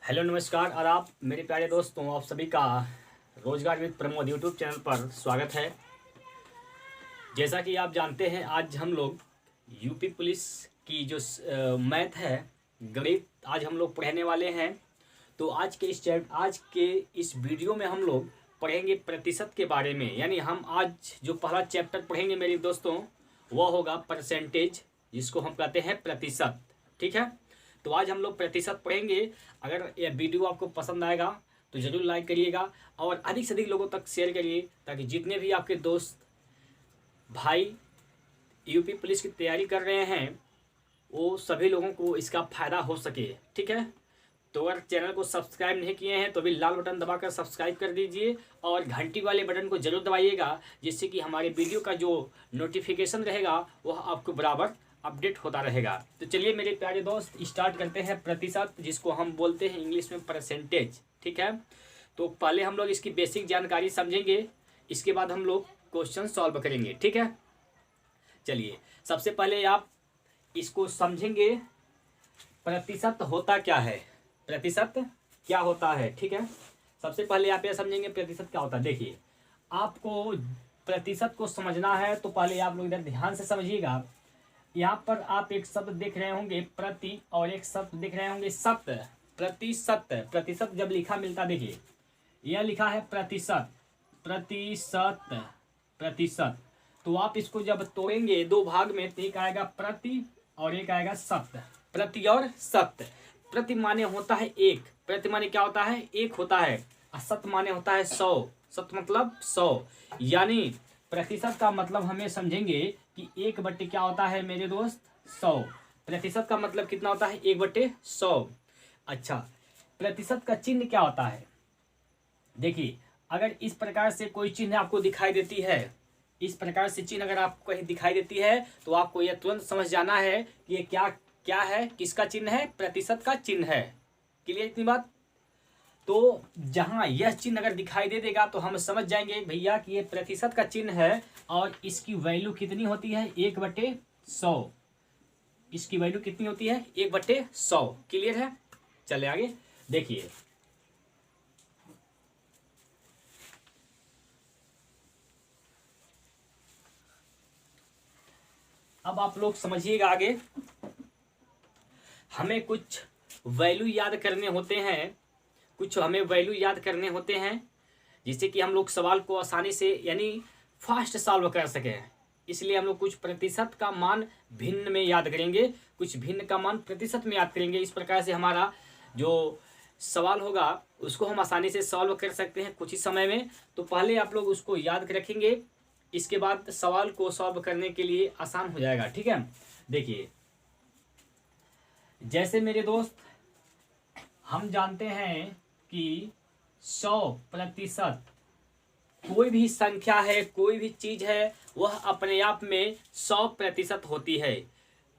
Hello नमस्कार और आप मेरे प्यारे दोस्तों, आप सभी का रोजगार विद प्रमोद यूट्यूब चैनल पर स्वागत है। जैसा कि आप जानते हैं, आज हम लोग यूपी पुलिस की जो मैथ है, गणित, आज हम लोग पढ़ने वाले हैं। तो आज के इस वीडियो में हम लोग पढ़ेंगे प्रतिशत के बारे में। यानी हम आज जो पहला चैप्टर पढ़ेंगे मेरे दोस्तों, वह होगा परसेंटेज, जिसको हम कहते हैं प्रतिशत। ठीक है, तो आज हम लोग प्रतिशत पढ़ेंगे। अगर यह वीडियो आपको पसंद आएगा तो ज़रूर लाइक करिएगा और अधिक से अधिक लोगों तक शेयर करिए, ताकि जितने भी आपके दोस्त भाई यूपी पुलिस की तैयारी कर रहे हैं वो सभी लोगों को इसका फ़ायदा हो सके। ठीक है, तो अगर चैनल को सब्सक्राइब नहीं किए हैं तो अभी लाल बटन दबाकर सब्सक्राइब कर दीजिए और घंटी वाले बटन को जरूर दबाइएगा, जिससे कि हमारे वीडियो का जो नोटिफिकेशन रहेगा वह आपको बराबर अपडेट होता रहेगा। तो चलिए मेरे प्यारे दोस्त, स्टार्ट करते हैं प्रतिशत, जिसको हम बोलते हैं इंग्लिश में परसेंटेज। ठीक है, तो पहले हम लोग इसकी बेसिक जानकारी समझेंगे, इसके बाद हम लोग क्वेश्चन सॉल्व करेंगे। ठीक है, चलिए सबसे पहले आप इसको समझेंगे, प्रतिशत होता क्या है, प्रतिशत क्या होता है। ठीक है, सबसे पहले आप यह समझेंगे प्रतिशत क्या होता है। देखिए, आपको प्रतिशत को समझना है तो पहले आप लोग इधर ध्यान से समझिएगा। यहाँ पर आप एक शब्द देख रहे होंगे प्रति, और एक शब्द देख रहे होंगे शत। प्रतिशत, प्रतिशत जब लिखा मिलता, देखिए यह लिखा है प्रतिशत, प्रतिशत, प्रतिशत। तो आप इसको जब तोड़ेंगे दो भाग में, तो एक आएगा प्रति और एक आएगा शत। प्रति और शत। प्रति माने होता है एक, प्रति माने क्या होता है, एक होता है, और शत माने होता है 100। शत मतलब 100। यानी प्रतिशत का मतलब हमें समझेंगे कि 1/, क्या होता है मेरे दोस्त, 100। प्रतिशत का मतलब कितना होता है, 1/100। अच्छा, प्रतिशत का चिन्ह क्या होता है। देखिए, अगर इस प्रकार से कोई चिन्ह आपको दिखाई देती है, इस प्रकार से चिन्ह अगर आपको कहीं दिखाई देती है, तो आपको यह तुरंत समझ जाना है कि ये क्या क्या है, किसका चिन्ह है, प्रतिशत का चिन्ह है। क्लियर इतनी बात। तो जहां यह चिन्ह अगर दिखाई दे देगा तो हम समझ जाएंगे भैया कि ये प्रतिशत का चिन्ह है और इसकी वैल्यू कितनी होती है, 1/100। इसकी वैल्यू कितनी होती है, 1/100। क्लियर है, चले आगे देखिए। अब आप लोग समझिएगा आगे, हमें कुछ वैल्यू याद करने होते हैं, कुछ हमें वैल्यू याद करने होते हैं, जिससे कि हम लोग सवाल को आसानी से यानी फास्ट सॉल्व कर सकें। इसलिए हम लोग कुछ प्रतिशत का मान भिन्न में याद करेंगे, कुछ भिन्न का मान प्रतिशत में याद करेंगे। इस प्रकार से हमारा जो सवाल होगा उसको हम आसानी से सॉल्व कर सकते हैं कुछ ही समय में। तो पहले आप लोग उसको याद रखेंगे, इसके बाद सवाल को सॉल्व करने के लिए आसान हो जाएगा। ठीक है, देखिए जैसे मेरे दोस्त, हम जानते हैं कि 100%, कोई भी संख्या है, कोई भी चीज है, वह अपने आप में 100% होती है।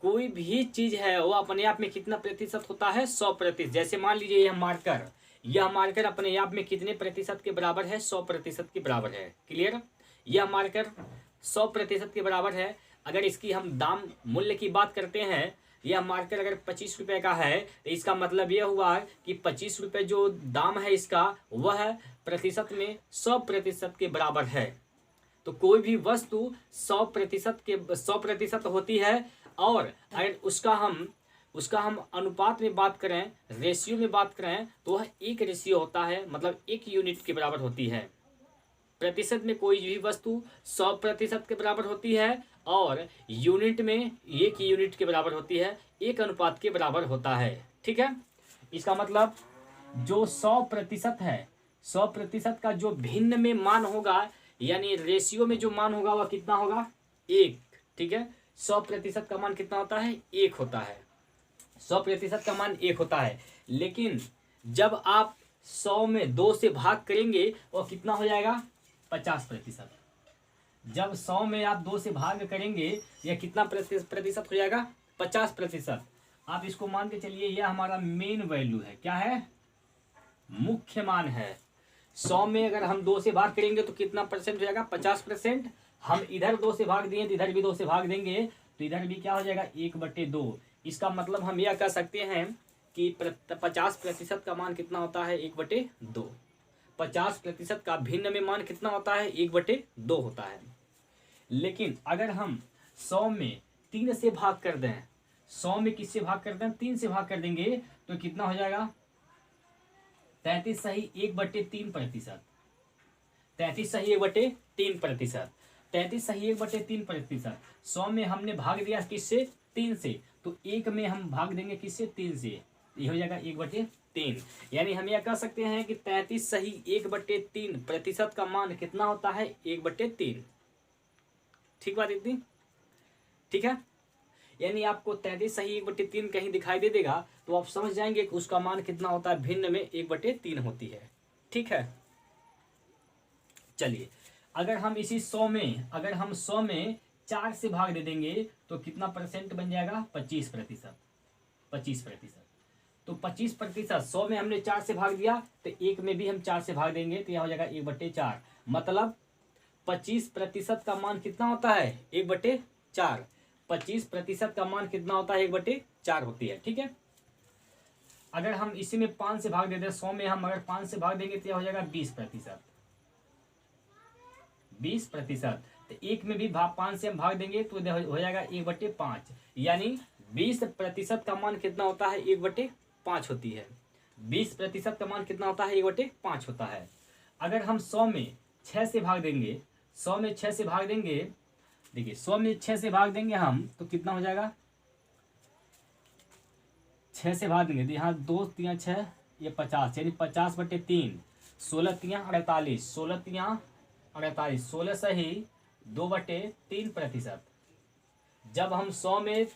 कोई भी चीज है वह अपने आप में कितना प्रतिशत होता है, 100%। जैसे मान लीजिए यह मार्कर, यह मार्कर अपने आप में कितने प्रतिशत के बराबर है, 100% के बराबर है। क्लियर, यह मार्कर 100% के बराबर है। अगर इसकी हम दाम मूल्य की बात करते हैं, यह मार्कर अगर 25 रुपए का है, तो इसका मतलब यह हुआ कि 25 रुपए जो दाम है इसका, वह प्रतिशत में 100% के बराबर है। तो कोई भी वस्तु 100% होती है, और अगर उसका हम अनुपात में बात करें, रेशियो में बात करें, तो वह 1 रेशियो होता है, मतलब 1 यूनिट के बराबर होती है। प्रतिशत में कोई भी वस्तु 100% के बराबर होती है, और यूनिट में 1 यूनिट के बराबर होती है, 1 अनुपात के बराबर होता है। ठीक है, इसका मतलब जो 100% है, 100% का जो भिन्न में मान होगा, यानी रेशियो में जो मान होगा वह कितना होगा, 1। ठीक है, 100% का मान कितना होता है, 1 होता है। 100% का मान 1 होता है। लेकिन जब आप 100 में 2 से भाग करेंगे, वह कितना हो जाएगा, 50%। जब 100 में आप 2 से भाग करेंगे, यह कितना प्रतिशत हो जाएगा, 50%। आप इसको मान के चलिए, यह हमारा मेन वैल्यू है। क्या है, मुख्य मान है। 100 में अगर हम 2 से भाग करेंगे तो कितना परसेंट हो जाएगा, 50%। हम इधर 2 से भाग दिए तो इधर भी 2 से भाग देंगे, तो इधर भी क्या हो जाएगा, 1/2। इसका मतलब हम यह कह सकते हैं कि 50% का मान कितना होता है 1/2। 50% का भिन्न में मान कितना होता है 1/2 होता है। लेकिन अगर हम 100 में 3 से भाग कर दें, 100 में किससे भाग कर दें 3 से भाग कर देंगे तो कितना हो जाएगा 33 सही 1/3%। 33 सही 1/3%। 33 सही 1/3%। 100 में हमने भाग दिया किससे 3 से, तो 1 में हम भाग देंगे किससे 3 से, ये हो जाएगा 1/3। यानी हम यह कह सकते हैं कि 33 सही 1/3% का मान कितना होता है 1/3। ठीक बात इतनी, ठीक है। यानी आपको 33 सही 1/3 कहीं दिखाई दे देगा तो आप समझ जाएंगे कि उसका मान कितना होता है भिन्न में 1/3 होती है। ठीक है, चलिए अगर हम इसी 100 में, अगर हम 100 में 4 से भाग दे देंगे तो कितना परसेंट बन जाएगा 25%। 25%, तो 25%, 100 में हमने 4 से भाग दिया तो 1 में भी हम 4 से भाग देंगे तो यह हो जाएगा 1/4। मतलब 25% का मान कितना होता है 1/4। 25% का मान कितना होता है 1/4 होती है। ठीक है, अगर हम इसी में 5 से भाग देते हैं, 100 में हम अगर 5 से भाग देंगे तो यह हो जाएगा 20%। 20%, तो 1 में भी 5 से हम भाग देंगे तो हो जाएगा 1/5। यानी 20% का मान कितना होता है 1/5 होती है। 20% का मान कितना होता है 1/5 होता है। अगर हम 100 में 6 से भाग देंगे, 100 में 6 से भाग देंगे, देखिए 100 में 6 से भाग देंगे हम तो कितना हो जाएगा 6 से भाग देंगे तो यहाँ 2 3 6 ये 50, यानी 50/3। 16 3 48, 16 3 48, 16 सही 2/3%। जब हम 100 में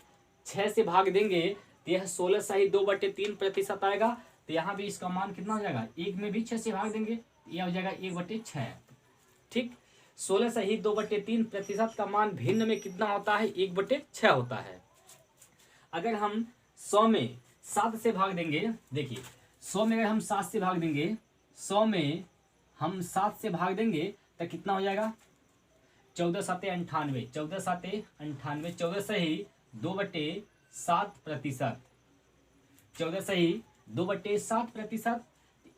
6 से भाग देंगे तो यह 16 सही 2/3% आएगा। तो यहाँ भी इसका मान कितना हो जाएगा, 1 में भी 6 से भाग देंगे तो यह हो जाएगा 1/6। ठीक, 16 सही 2/3% का मान भिन्न में कितना होता है 1/6 होता है। अगर हम 100 में 7 से भाग देंगे, देखिए 100 में अगर हम 7 से भाग देंगे, 100 में हम 7 से भाग देंगे तो कितना हो जाएगा 14 7 98, 14 7 98, 14 सही 2/7%। 14 सही 2/7%।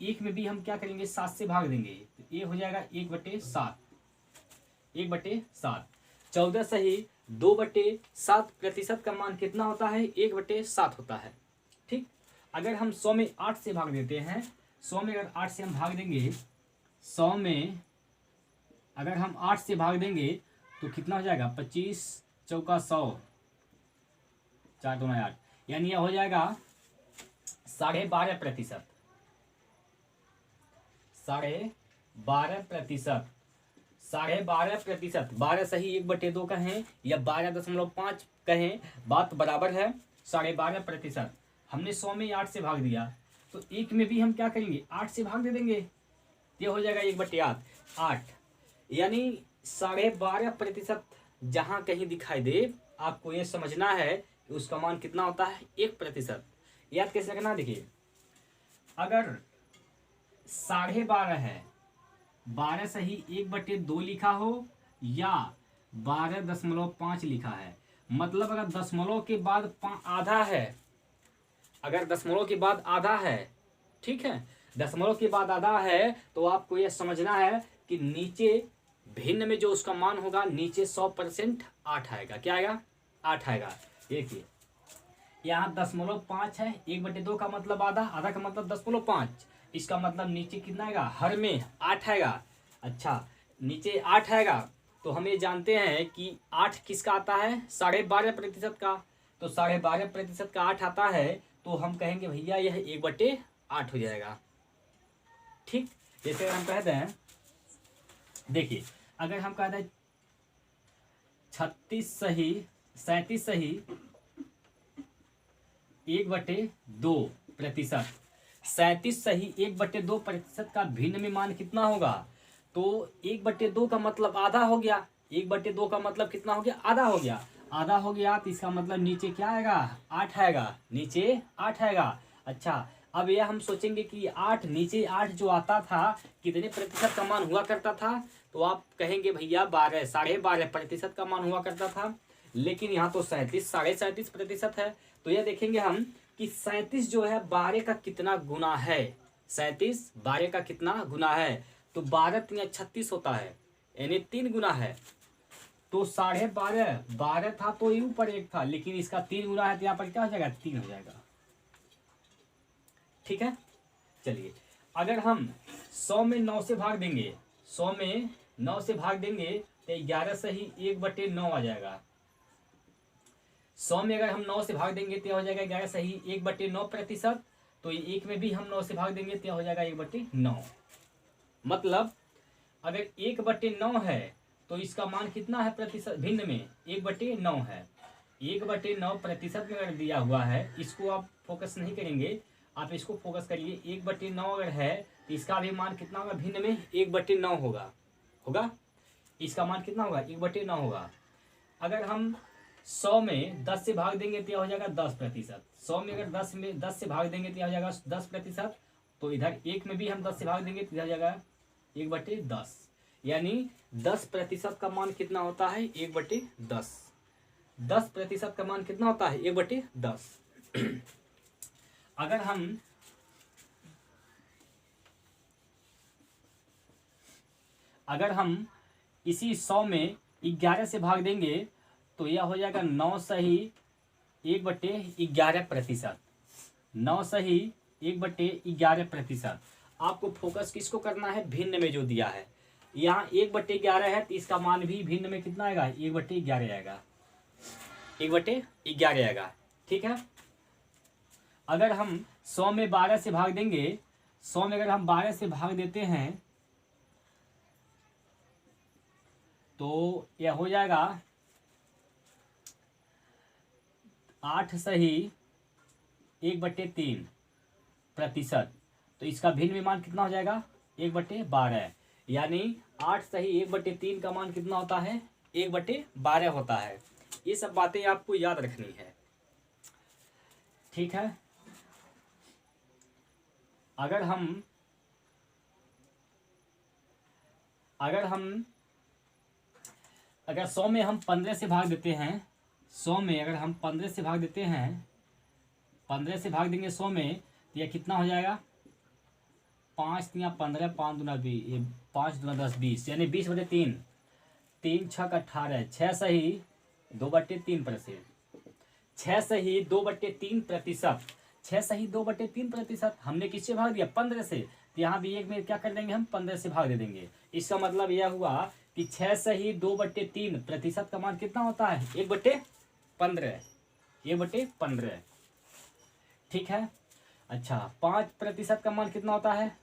1 में भी हम क्या करेंगे 7 से भाग देंगे तो ये हो जाएगा 1/7। 1/7, 14 सही 2/7% का मान कितना होता है 1/7 होता है। ठीक, अगर हम 100 में 8 से भाग देते हैं, 100 में अगर 8 से हम भाग देंगे, 100 में अगर हम 8 से भाग देंगे तो कितना हो जाएगा 25 चौका 100, 4 2 8, यानी यह हो जाएगा 12.5%। 12.5%, 12.5%। 12 सही 1/2 कहें या 12.5 कहें, बात बराबर है। 12.5%। हमने 100 में 8 से भाग दिया तो 1 में भी हम क्या करेंगे 8 से भाग दे देंगे, ये हो जाएगा 1/8। यानी 12.5% जहां कहीं दिखाई दे आपको ये समझना है कि उसका मान कितना होता है 1%। याद कैसे रखना, देखिए अगर 12.5 है, 12 सही 1/2 लिखा हो या 12.5 लिखा है, मतलब अगर दशमलव के बाद आधा है, अगर दशमलव के बाद आधा है, ठीक है, दशमलव के बाद आधा है तो आपको यह समझना है कि नीचे भिन्न में जो उसका मान होगा नीचे 100% 8 आएगा। क्या आएगा 8 आएगा। देखिए यहाँ 0.5 है, 1/2 का मतलब आधा, आधा का मतलब 0.5, इसका मतलब नीचे कितना आएगा हर में 8 आएगा। अच्छा, नीचे 8 आएगा तो हम ये जानते हैं कि 8 किसका आता है 12.5% का, तो 12.5% का 8 आता है तो हम कहेंगे भैया यह 1/8 हो जाएगा। ठीक, जैसे अगर हम कह दें, देखिए अगर हम कह दें 37 सही 1/2%, 37 सही 1/2% का भिन्न में मान कितना होगा, तो 1/2 का मतलब आधा हो गया, 1/2 का मतलब कितना हो गया आधा हो गया, आधा हो गया तो इसका मतलब नीचे क्या आएगा 8 आएगा, नीचे 8 आएगा। अच्छा, अब यह हम सोचेंगे कि 8 नीचे 8 जो आता था कितने प्रतिशत का मान हुआ करता था, तो आप कहेंगे भैया 12.5% का मान हुआ करता था, लेकिन यहाँ तो 37.37% है। तो यह देखेंगे हम कि 37 जो है 12 का कितना गुना है। 37 12 का कितना गुना है, तो 12 3 36 होता है, यानी 3 गुना है। तो 12.5 12 था तो ये ऊपर 1 था, लेकिन इसका 3 गुना है तो यहाँ पर क्या हो जाएगा, 3 हो जाएगा। ठीक है, चलिए अगर हम 100 में 9 से भाग देंगे, 100 में 9 से भाग देंगे तो 11 सही 1/9 आ जाएगा। 100 में अगर हम 9 से भाग देंगे तो हो जाएगा 11 सही 1/9%। तो 1 में भी हम 9 से भाग देंगे तो हो जाएगा 1/9। मतलब अगर 1/9 है तो इसका मान कितना है प्रतिशत भिन्न में, 1/9 है। 1/9 प्रतिशत में अगर दिया हुआ है, इसको आप फोकस नहीं करेंगे, आप इसको फोकस करिए। 1/9 अगर है तो इसका भी मान कितना होगा, भिन्न में 1/9 होगा। इसका मान कितना होगा, 1/9 होगा। अगर हम 100 में 10 से भाग देंगे तो हो जाएगा 10%। 100 में अगर 10 से भाग देंगे तो हो जाएगा 10%। तो इधर 1 में भी हम 10 से भाग देंगे तो हो जाएगा 1/10, यानी 10% का मान कितना होता है, 1/10। 10% का मान कितना होता है, 1/10। अगर हम इसी 100 में 11 से भाग देंगे तो यह हो जाएगा 9 सही 1/11%। 9 सही 1/11%। आपको फोकस किसको करना है, भिन्न में जो दिया है। यहाँ 1/11 है तो इसका मान भी भिन्न में कितना आएगा, 1/11 आएगा, 1/11 आएगा। ठीक है, अगर हम 100 में 12 से भाग देंगे, 100 में अगर हम 12 से भाग देते हैं तो यह हो जाएगा 8 सही 1/3%। तो इसका भिन्न में मान कितना हो जाएगा, 1/12, यानी 8 सही 1/3 का मान कितना होता है, 1/12 होता है। ये सब बातें आपको याद रखनी है। ठीक है, अगर 100 में हम 15 से भाग देते हैं, 100 में अगर हम 15 से भाग देते हैं, 15 से भाग देंगे 100 में तो यह कितना हो जाएगा, 5 या 15, 5 दूना 20, 5 दूना 10 20, यानी 20/3। 3 6 18, 6 सही 2/3%। 6 सही 2/3%। 6 सही 2/3%। हमने किससे भाग दिया, 15 से, तो यहाँ भी एक में क्या कर देंगे, हम 15 से भाग दे देंगे। इसका मतलब यह हुआ कि 6 सही 2/3% का मान कितना होता है, 1/15, 1/15। ठीक है, अच्छा 5% का मान कितना होता है,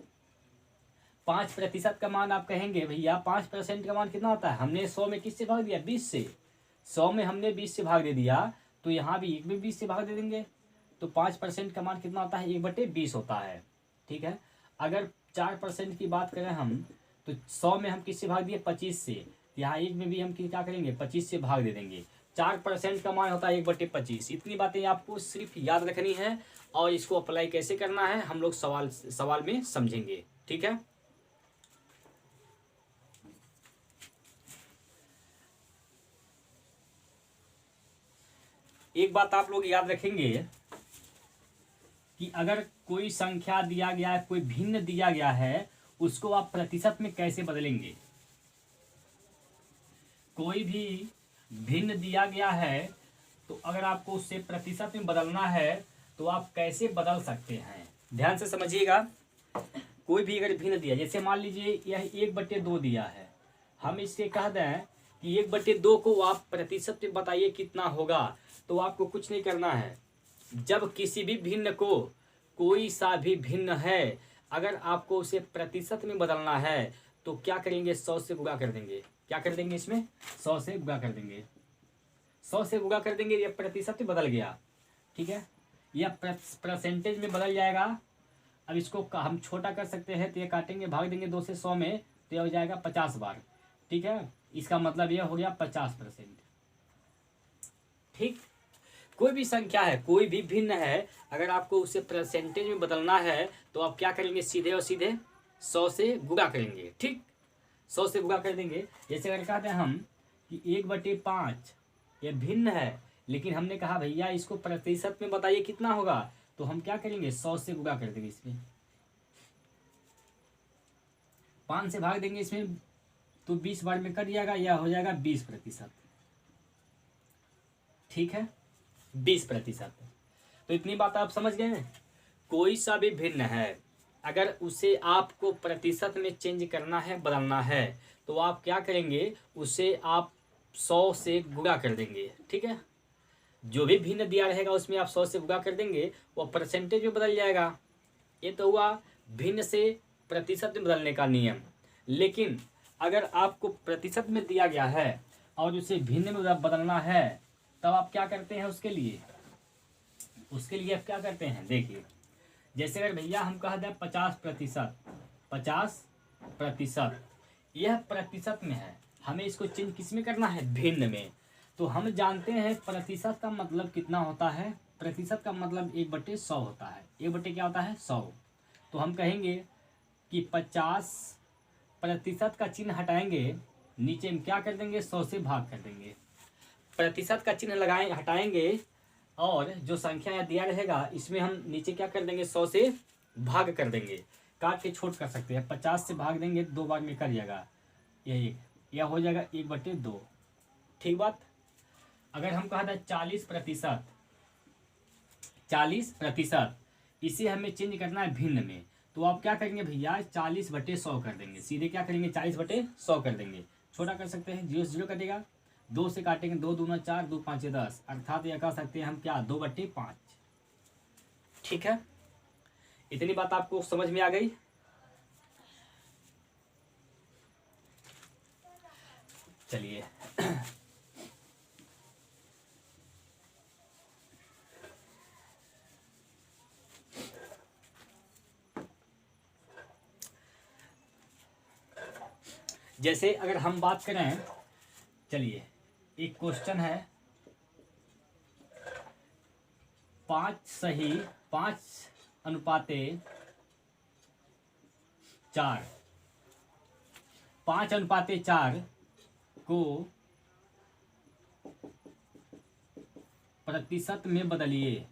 5% का मान आप कहेंगे भैया 5% का मान कितना होता है, हमने 100 में किससे भाग दिया, 20 से। 100 में हमने 20 से भाग दे दिया तो यहाँ भी 1 में 20 से भाग दे देंगे। तो 5% का मान कितना होता है, 1/20 होता है। ठीक है, अगर 4% की बात करें हम तो 100 में हम किससे भाग दिए, 25 से। यहाँ 1 में भी हम क्या करेंगे, 25 से भाग दे देंगे। 4% का मान होता है 1/25। इतनी बातें आपको सिर्फ याद रखनी है, और इसको अप्लाई कैसे करना है हम लोग सवाल में समझेंगे। ठीक है, एक बात आप लोग याद रखेंगे कि अगर कोई संख्या दिया गया है, कोई भिन्न दिया गया है, उसको आप प्रतिशत में कैसे बदलेंगे। कोई भी भिन्न दिया गया है तो अगर आपको उससे प्रतिशत में बदलना है तो आप कैसे बदल सकते हैं, ध्यान से समझिएगा। कोई भी अगर भिन्न दिया, जैसे मान लीजिए यह 1/2 दिया है, हम इससे कह दें कि 1/2 को आप प्रतिशत में बताइए कितना होगा। तो आपको कुछ नहीं करना है, जब किसी भी भिन्न को, कोई सा भी भिन्न है, अगर आपको उसे प्रतिशत में बदलना है तो क्या करेंगे, 100 से गुणा कर देंगे। क्या कर देंगे, इसमें 100 से गुणा कर देंगे। 100 से गुणा कर देंगे, ये प्रतिशत में बदल गया। ठीक है, यह परसेंटेज में बदल जाएगा। अब इसको हम छोटा कर सकते हैं, तो ये काटेंगे, भाग देंगे 2 से 100 में, तो यह हो जाएगा 50 बार। ठीक है, इसका मतलब यह हो गया 50%। ठीक, कोई भी संख्या है, कोई भी भिन्न है, अगर आपको उसे परसेंटेज में बदलना है तो आप क्या करेंगे, सीधे और सीधे 100 से गुणा करेंगे। ठीक, 100 से गुणा कर देंगे। जैसे अगर कहते हैं हम कि 1/5 ये भिन्न है, लेकिन हमने कहा भैया इसको प्रतिशत में बताइए कितना होगा, तो हम क्या करेंगे 100 से गुणा कर देंगे इसमें, 5 से भाग देंगे इसमें तो 20 बार में कट जाएगा, यह हो जाएगा 20%। ठीक है, 20%। तो इतनी बात आप समझ गए हैं। कोई सा भी भिन्न है, अगर उसे आपको प्रतिशत में चेंज करना है, बदलना है, तो आप क्या करेंगे, उसे आप 100 से गुणा कर देंगे। ठीक है, जो भी भिन्न दिया रहेगा उसमें आप 100 से गुणा कर देंगे, वो परसेंटेज में बदल जाएगा। ये तो हुआ भिन्न से प्रतिशत में बदलने का नियम। लेकिन अगर आपको प्रतिशत में दिया गया है और उसे भिन्न में बदलना है, तब आप क्या करते हैं उसके लिए आप क्या करते हैं, देखिए, जैसे अगर भैया हम कह दें 50%, 50%, यह प्रतिशत में है, हमें इसको चेंज किस में करना है, भिन्न में। तो हम जानते हैं प्रतिशत का मतलब कितना होता है, प्रतिशत का मतलब 1/100 होता है। 1/, क्या होता है, 100। तो हम कहेंगे कि 50% का चिन्ह हटाएंगे, नीचे में क्या कर देंगे, 100 से भाग कर देंगे। प्रतिशत का चिन्ह लगाएं, हटाएंगे, और जो संख्या यहाँ दिया रहेगा इसमें हम नीचे क्या कर देंगे, 100 से भाग कर देंगे। काट के छोट कर सकते हैं, 50 से भाग देंगे 2 बार में कर जाएगा, यह हो जाएगा 1/2। ठीक बात। अगर हम कहा था 40%, 40%, इसे हमें चेंज करना है भिन्न में, तो आप क्या करेंगे भैया, 40/100 कर देंगे। सीधे क्या करेंगे, 40/100 कर देंगे। छोटा कर सकते हैं, 0 से 0 कटेगा, 2 से काटेंगे, 2 दूना 4, 2 5 10, अर्थात यह कह सकते हैं हम क्या, 2/5। ठीक है, इतनी बात आपको समझ में आ गई। चलिए जैसे अगर हम बात करें, चलिए एक क्वेश्चन है, 5 सही 5:4, 5:4 को प्रतिशत में बदलिए।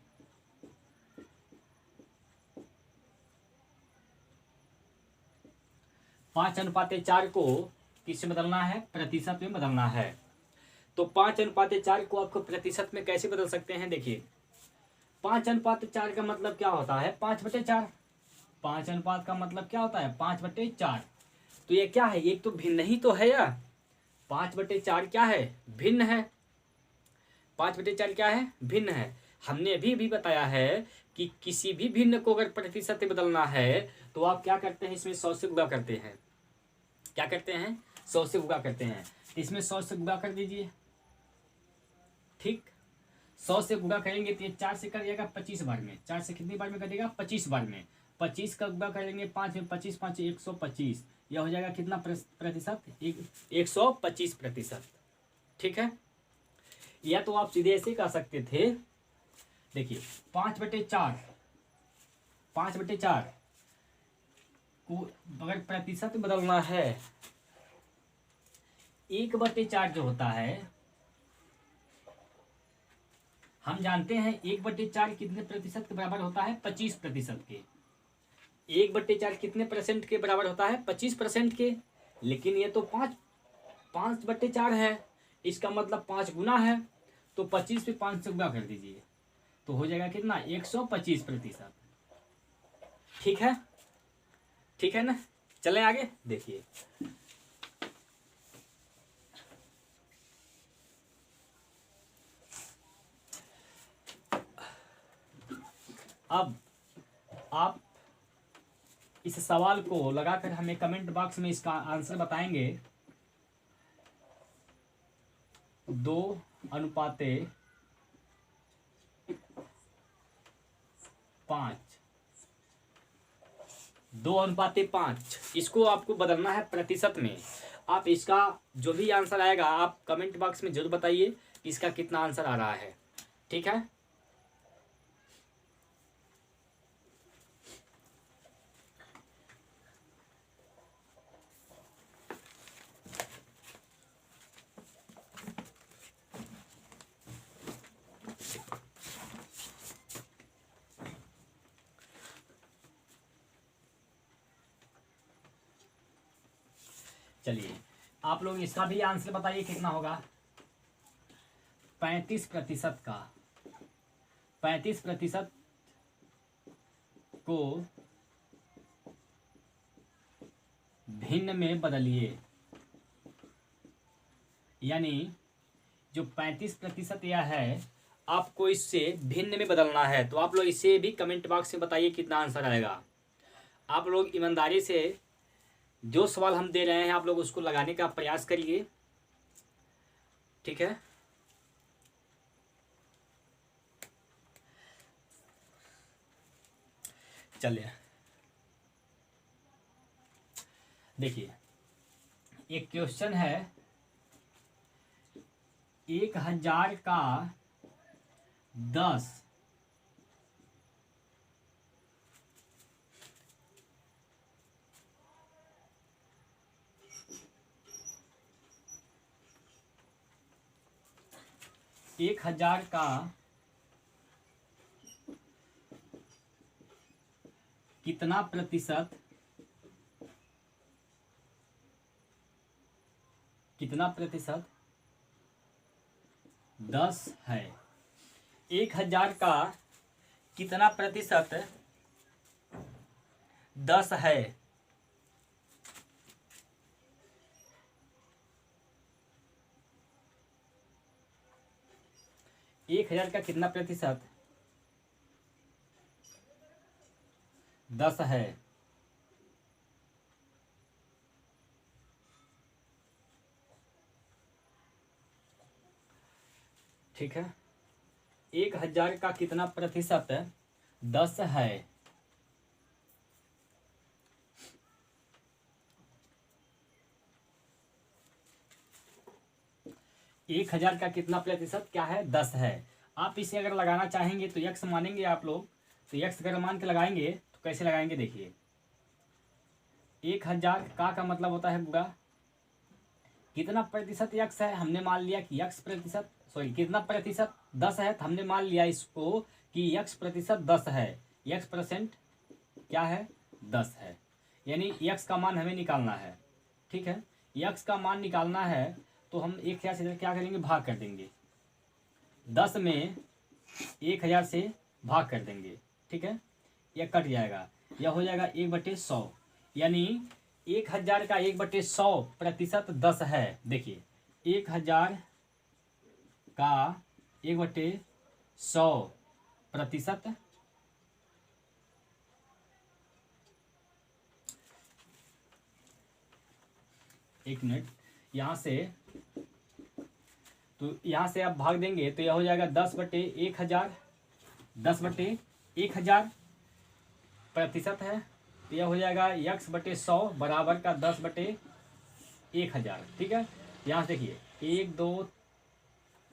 5:4 को किससे बदलना है, प्रतिशत में बदलना है। तो 5:4 को आपको प्रतिशत में कैसे बदल सकते हैं, देखिए 5:4 का मतलब क्या होता है, 5/4। 5 अनुपात का मतलब क्या होता है, 5/4। तो ये क्या है, एक तो भिन्न ही तो है यार। 5/4 क्या है, भिन्न है। 5/4 क्या है, भिन्न है। हमने अभी बताया है कि किसी भी भिन्न को अगर प्रतिशत में बदलना है तो आप क्या करते हैं, इसमें 100 से गुणा करते हैं। क्या करते हैं, 100 से गुणा करते हैं। इसमें 100 से गुणा कर दीजिए। ठीक, 100 से गुणा करेंगे तो ये 4 से कर जाएगा 25 बार में। 4 से कितनी बार में कटेगा, 25 बार में। 25 का गुणा करेंगे 5 में, 25 5 125, यह हो जाएगा कितना प्रतिशत, 125%। ठीक है, या तो आप सीधे ऐसे कह सकते थे, देखिए 5/4 को अगर प्रतिशत बदलना है, 1/4 जो होता है, हम जानते हैं 1/4 कितने प्रतिशत के बराबर होता है, 25% के। 1/4 कितने परसेंट के बराबर होता है, 25% के। लेकिन ये तो 5/4 है, इसका मतलब 5 गुना है। तो 25 पे 5 से गुना कर दीजिए तो हो जाएगा कितना, 125%। ठीक है, ठीक है ना। चले आगे, देखिए अब आप इस सवाल को लगाकर हमें कमेंट बॉक्स में इसका आंसर बताएंगे। 2:5, इसको आपको बदलना है प्रतिशत में। आप इसका जो भी आंसर आएगा आप कमेंट बॉक्स में जरूर बताइए इसका कितना आंसर आ रहा है। ठीक है, चलिए आप लोग इसका भी आंसर बताइए कितना होगा। 35% का 35% को भिन्न में बदलिए, यानी जो 35% यह है आपको इससे भिन्न में बदलना है। तो आप लोग इसे भी कमेंट बॉक्स में बताइए कितना आंसर आएगा। आप लोग ईमानदारी से जो सवाल हम दे रहे हैं आप लोग उसको लगाने का प्रयास करिए, ठीक है। चलिए देखिए, एक क्वेश्चन है 1000 का 10 1000 का कितना प्रतिशत 10 है। 1000 का कितना प्रतिशत 10 है। 1000 का कितना प्रतिशत 10 है। ठीक है, 1000 का कितना प्रतिशत 10 है। एक हजार का कितना प्रतिशत क्या है 10 है। आप इसे अगर लगाना चाहेंगे तो यक्स मानेंगे आप लोग, तो यक्स अगर मान के लगाएंगे तो कैसे लगाएंगे देखिए। 1000 का मतलब होता है पूरा कितना प्रतिशत यक्स है। हमने मान लिया कि यक्स प्रतिशत कितना प्रतिशत 10 है, तो हमने मान लिया इसको कि यक्स प्रतिशत 10 है। यक्स परसेंट क्या है 10 है, यानी यक्स का मान हमें निकालना है। ठीक है, यक्स का मान निकालना है तो हम 1000 से क्या करेंगे भाग कर देंगे। 10 में 1000 से भाग कर देंगे, ठीक है, यह कट जाएगा, यह हो जाएगा 1/100, यानी 1000 का 1/100 प्रतिशत 10 है। देखिए 1000 का 1/100 प्रतिशत एक मिनट, यहाँ से तो यहाँ से आप भाग देंगे तो यह हो जाएगा 10/1000, 10/1000 प्रतिशत है, तो यह हो जाएगा x/100 बराबर का 10/1000। ठीक है, यहाँ से देखिए 1 2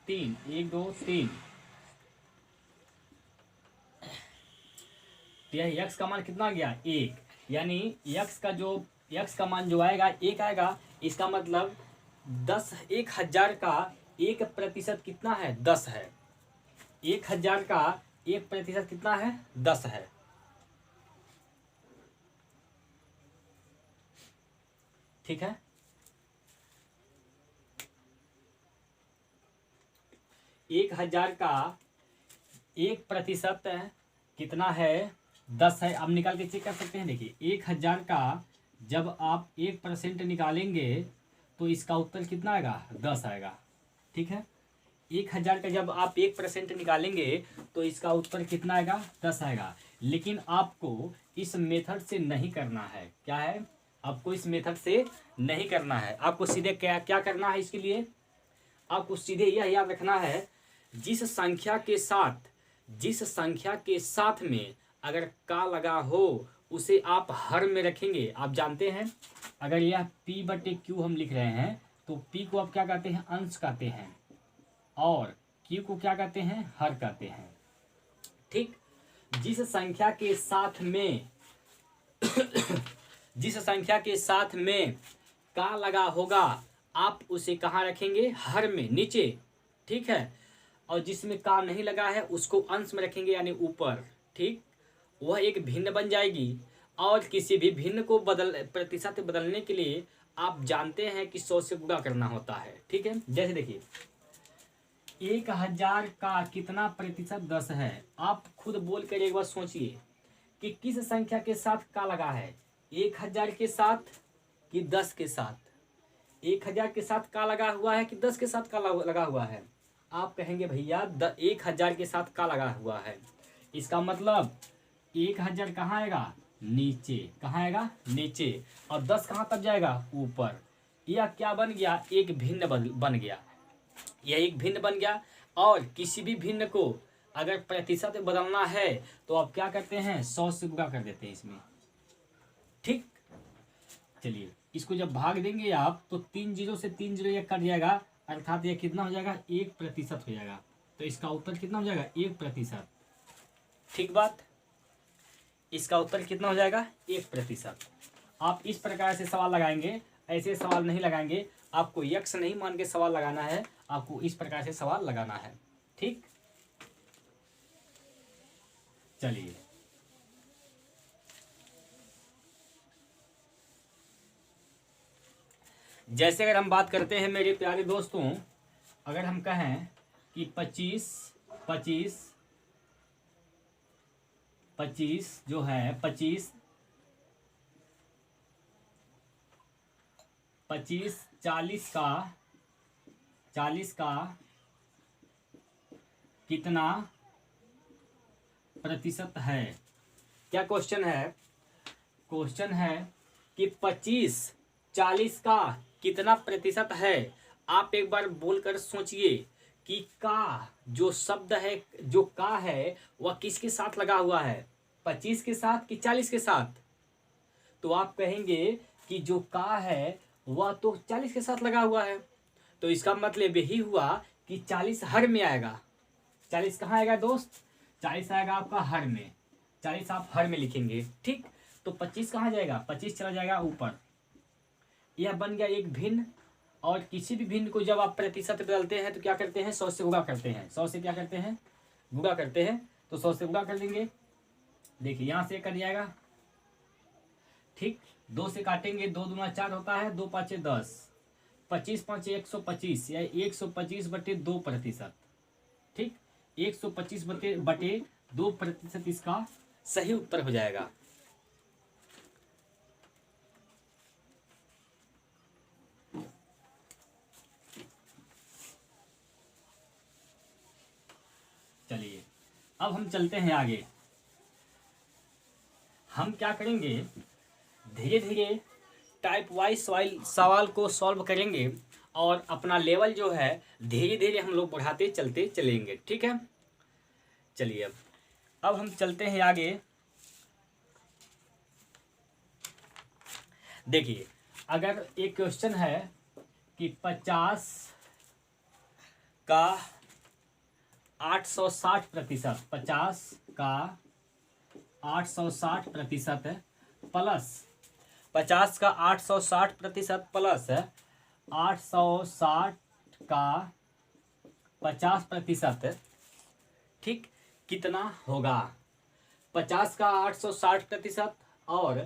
3 1 2 3, तो यह x का मान कितना आ गया 1, यानी x का मान जो आएगा 1 आएगा। इसका मतलब 1000 का 1% कितना है 10 है। 1000 का 1% कितना है 10 है। ठीक है, एक 1000 का 1% कितना है 10 है। अब निकाल के चेक कर सकते हैं। देखिए 1000 का जब आप 1% निकालेंगे तो इसका उत्तर कितना आएगा 10 आएगा। ठीक है, 1000 का जब आप 1% निकालेंगे तो इसका उत्तर कितना आएगा 10 आएगा। लेकिन आपको इस मेथड से नहीं करना है। क्या है, आपको इस मेथड से नहीं करना है। आपको सीधे क्या करना है, इसके लिए आपको सीधे यह याद रखना है, जिस संख्या के साथ में अगर का लगा हो उसे आप हर में रखेंगे। आप जानते हैं अगर यह p/q हम लिख रहे हैं तो p को आप क्या कहते हैं अंश कहते हैं, और q को क्या कहते हैं हर कहते हैं। ठीक, जिस संख्या के साथ में का लगा होगा आप उसे कहाँ रखेंगे हर में नीचे। ठीक है, और जिसमें का नहीं लगा है उसको अंश में रखेंगे यानी ऊपर। ठीक, वह एक भिन्न बन जाएगी। और किसी भी भिन्न को प्रतिशत बदलने के लिए आप जानते हैं कि 100 से गुणा करना होता है, ठीक है। जैसे देखिए 1000 का कितना प्रतिशत 10 है। आप खुद बोल कर एक बार सोचिए कि किस संख्या के साथ का लगा है, 1000 के साथ कि 10 के साथ। 1000 के साथ का लगा हुआ है कि 10 के साथ का लगा हुआ है। आप कहेंगे भैया 1000 के साथ का लगा हुआ है, इसका मतलब 1000 कहाँ आएगा, नीचे। कहाँ आएगा, नीचे। और 10 कहाँ तक जाएगा, ऊपर। यह क्या बन गया, एक भिन्न बन गया। यह एक भिन्न बन गया। और किसी भी भिन्न को अगर प्रतिशत में बदलना है तो आप क्या करते हैं, 100 से गुणा कर देते हैं इसमें, ठीक। चलिए इसको जब भाग देंगे आप तो 3 जीरो से 3 जीरो ये कट जाएगा, अर्थात यह कितना हो जाएगा, 1% हो जाएगा। तो इसका उत्तर कितना हो जाएगा, 1%। ठीक बात, इसका उत्तर कितना हो जाएगा, 1%। आप इस प्रकार से सवाल लगाएंगे, ऐसे सवाल नहीं लगाएंगे। आपको यक्ष नहीं मान के सवाल लगाना है, आपको इस प्रकार से सवाल लगाना है, ठीक। चलिए जैसे अगर हम बात करते हैं मेरे प्यारे दोस्तों, अगर हम कहें कि 25 25 25 जो है 25 40 का कितना प्रतिशत है। क्या क्वेश्चन है, क्वेश्चन है कि 25-40 का कितना प्रतिशत है। आप एक बार बोलकर सोचिए कि का जो शब्द है, जो का है वह किसके साथ लगा हुआ है, 25 के साथ कि 40 के साथ। तो आप कहेंगे कि जो का है वह तो 40 के साथ लगा हुआ है। तो इसका मतलब यही हुआ कि 40 हर में आएगा। 40 कहाँ आएगा दोस्त, 40 आएगा आपका हर में। 40 आप हर में लिखेंगे, ठीक। तो 25 कहाँ जाएगा, 25 चला जाएगा ऊपर। यह बन गया एक भिन्न। और किसी भी भिन्न को जब आप प्रतिशत बदलते हैं तो क्या करते हैं, 100 से गुणा करते हैं। 100 से क्या करते हैं, गुणा करते हैं। तो 100 से गुणा कर देंगे। देखिए यहाँ से कट जाएगा, ठीक। 2 से काटेंगे, 2 दूना 4 होता है, 2 पाँचे 10, 25 पाँचे 125 या 125/2%, ठीक। 125/2% इसका सही उत्तर हो जाएगा। चलिए अब हम चलते हैं आगे। हम क्या करेंगे, धीरे धीरे टाइप वाइज सवाल को सॉल्व करेंगे और अपना लेवल जो है धीरे धीरे हम लोग बढ़ाते चलते चलेंगे, ठीक है। चलिए अब हम चलते हैं आगे। देखिए अगर एक क्वेश्चन है कि 50 का 860%, 50 का 860% प्लस 50 का 860% प्लस 860 का 50%, ठीक, कितना होगा। 50 का 860% और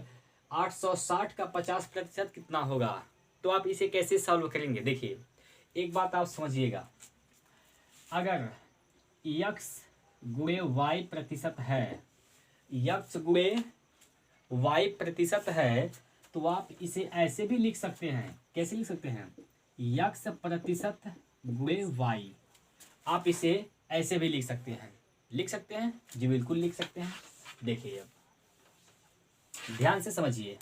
860 का 50% कितना होगा। तो आप इसे कैसे सॉल्व करेंगे, देखिए एक बात आप समझिएगा। अगर x गुणे y प्रतिशत है, x गुणे y प्रतिशत है, तो आप इसे ऐसे भी लिख सकते हैं। कैसे लिख सकते हैं, x प्रतिशत गुणे y। आप इसे ऐसे भी लिख सकते हैं। लिख सकते हैं जी, बिल्कुल लिख सकते हैं। देखिए अब ध्यान से समझिए,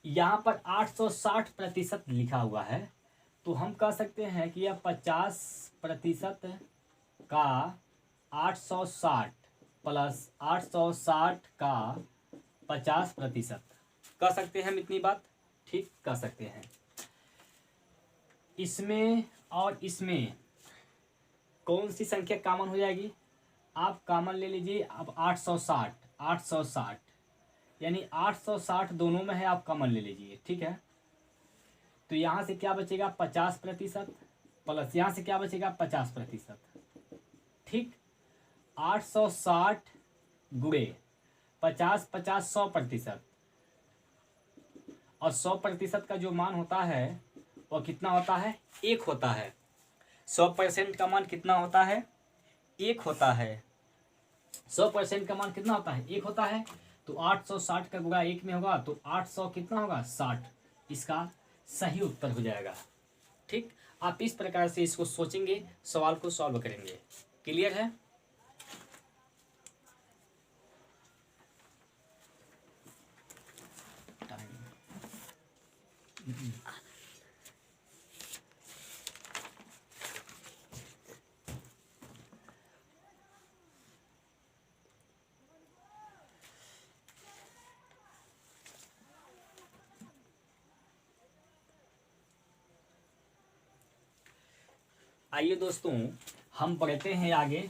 यहाँ पर 860% लिखा हुआ है, तो हम कह सकते हैं कि यह 50% का 860 प्लस 860 का 50%। कह सकते हैं हम इतनी बात, ठीक, कह सकते हैं। इसमें और इसमें कौन सी संख्या कॉमन हो जाएगी, आप कॉमन ले लीजिए। अब 860 यानी 860 दोनों में है, आप कॉमन ले लीजिए, ठीक है। तो यहाँ से क्या बचेगा, 50% प्लस यहाँ से क्या बचेगा, 50%, ठीक। 860 गुणे 50 50 100%, और 100% का जो मान होता है वो कितना होता है, 1 होता है। 100% का मान कितना होता है, 1 होता है। 100% का मान कितना होता है, 1 होता है। तो 860 का गुणा 1 में होगा तो 800 कितना होगा, 60। इसका सही उत्तर हो जाएगा। ठीक, आप इस प्रकार से इसको सोचेंगे, सवाल को सॉल्व करेंगे। क्लियर है? आइए दोस्तों, हम पढ़ते हैं आगे।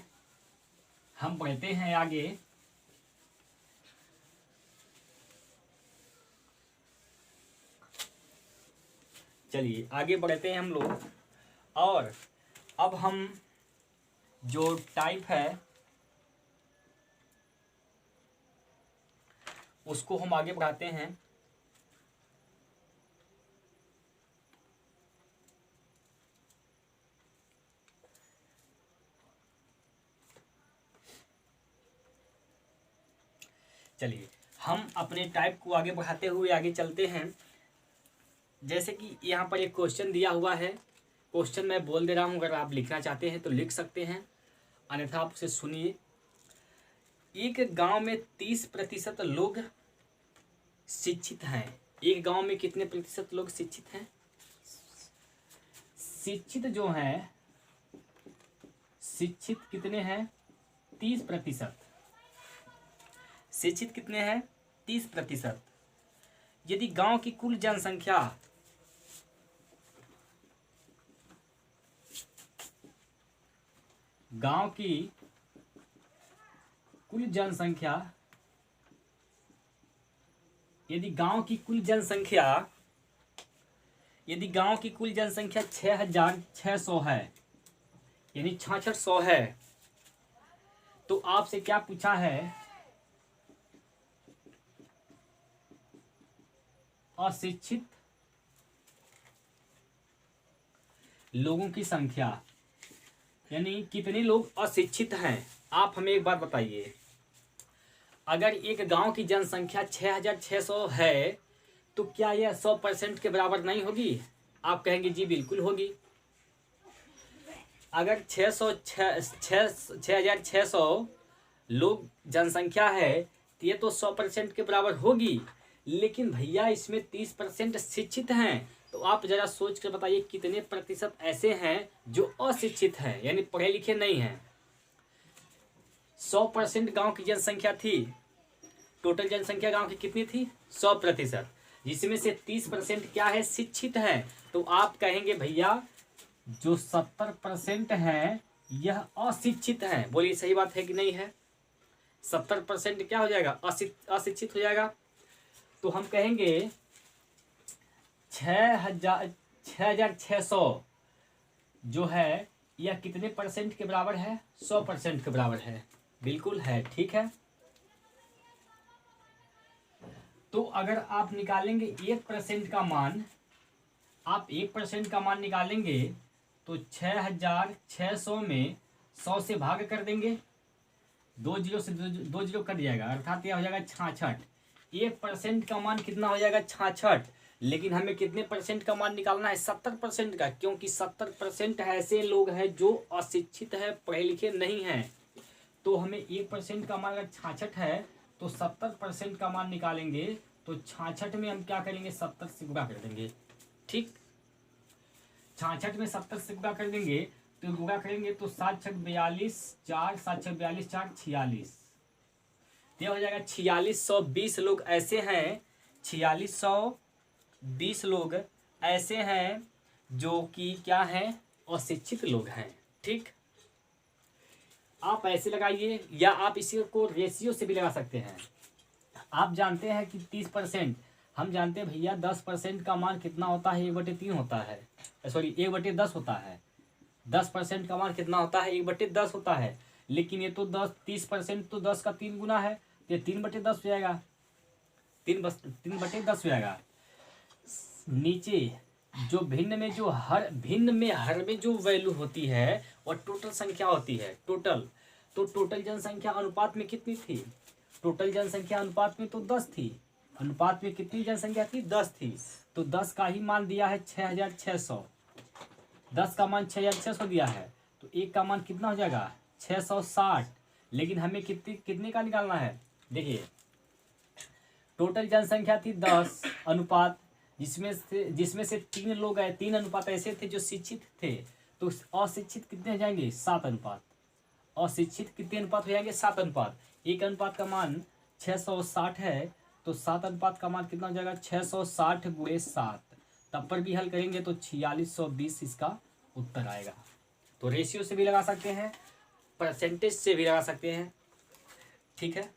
चलिए आगे बढ़ते हैं हम लोग। और अब हम जो टाइप है उसको हम आगे बढ़ाते हैं। चलिए हम अपने टाइप को आगे बढ़ाते हुए आगे चलते हैं। जैसे कि यहाँ पर एक क्वेश्चन दिया हुआ है। क्वेश्चन मैं बोल दे रहा हूँ, अगर आप लिखना चाहते हैं तो लिख सकते हैं, अन्यथा आप उसे सुनिए। एक गांव में 30% लोग शिक्षित हैं। एक गांव में कितने प्रतिशत लोग शिक्षित हैं? शिक्षित जो हैं, शिक्षित कितने हैं? 30%। शिक्षित कितने हैं? 30%। यदि गांव की कुल जनसंख्या यदि गांव की कुल जनसंख्या 6600 है, यानी 6600 है, तो आपसे क्या पूछा है? अशिक्षित लोगों की संख्या, यानी कितने लोग अशिक्षित हैं। आप हमें एक बात बताइए, अगर एक गांव की जनसंख्या 6600 है तो क्या यह 100% के बराबर नहीं होगी? आप कहेंगे जी बिल्कुल होगी। अगर 6600 लोग जनसंख्या है तो ये तो 100% के बराबर होगी। लेकिन भैया इसमें 30% शिक्षित हैं, तो आप जरा सोच कर बताइए कितने प्रतिशत ऐसे हैं जो अशिक्षित हैं, यानी पढ़े लिखे नहीं हैं। 100% गांव की जनसंख्या थी, टोटल जनसंख्या गांव की कितनी थी? 100%, जिसमें से 30% क्या है? शिक्षित है। तो आप कहेंगे भैया जो 70% है यह अशिक्षित है। बोलिए सही बात है कि नहीं है? 70% क्या हो जाएगा? अशिक्षित हो जाएगा। तो हम कहेंगे 6600 जो है यह कितने परसेंट के बराबर है? 100% के बराबर है। बिल्कुल है, ठीक है। तो अगर आप निकालेंगे 1% का मान, आप 1% का मान निकालेंगे तो 6600 में 100 से भाग कर देंगे, 2 जीरो से 2 जीरो कट जाएगा, अर्थात यह हो जाएगा 66। 1% का मान कितना हो जाएगा? 66। लेकिन हमें कितने परसेंट का मान निकालना है? 70% का, क्योंकि 70% ऐसे लोग हैं जो अशिक्षित है, पढ़े लिखे नहीं हैं। तो हमें 1% का मान अगर 66 है तो 70% का मान निकालेंगे तो 66 में हम क्या करेंगे? 70 से गुणा कर देंगे। ठीक, 66 में 70 से गुणा कर देंगे तो गुणा करेंगे तो 7 छक 42, 4 7 छक 42, 4 46, ये हो जाएगा 4620 लोग ऐसे हैं, 4620 लोग ऐसे हैं जो कि क्या हैं? अशिक्षित लोग हैं। ठीक, आप ऐसे लगाइए या आप इसी को रेशियो से भी लगा सकते हैं। आप जानते हैं कि 30%, हम जानते हैं भैया 10% का मान कितना होता है? 1/3 होता है, सॉरी 1/10 होता है। 10% का मान कितना होता है? 1/10 होता है। लेकिन ये तो 30% तो 10 का 3 गुना है, ये 3/10 हो जाएगा, 3/10 हो जाएगा। नीचे जो भिन्न में जो हर में जो वैल्यू होती है और टोटल संख्या होती है टोटल, तो टोटल जनसंख्या अनुपात में कितनी थी? टोटल जनसंख्या अनुपात में तो 10 थी। अनुपात में कितनी जनसंख्या थी? 10 थी। तो 10 का ही मान दिया है 6600। 10 का मान 6600 दिया है, तो एक का मान कितना हो जाएगा? 660। लेकिन हमें कितने का निकालना है? देखिए, टोटल जनसंख्या थी 10 अनुपात, जिसमें से 3 लोग आए, 3 अनुपात ऐसे थे जो शिक्षित थे, तो अशिक्षित कितने हो जाएंगे? 7 अनुपात। अशिक्षित कितने अनुपात हो जाएंगे? 7 अनुपात। एक अनुपात का मान 660 है, तो 7 अनुपात का मान कितना हो जाएगा? 660 गुणे 7। तब पर भी हल करेंगे तो 4620 इसका उत्तर आएगा। तो रेशियो से भी लगा सकते हैं, परसेंटेज से भी लगा सकते हैं, ठीक है।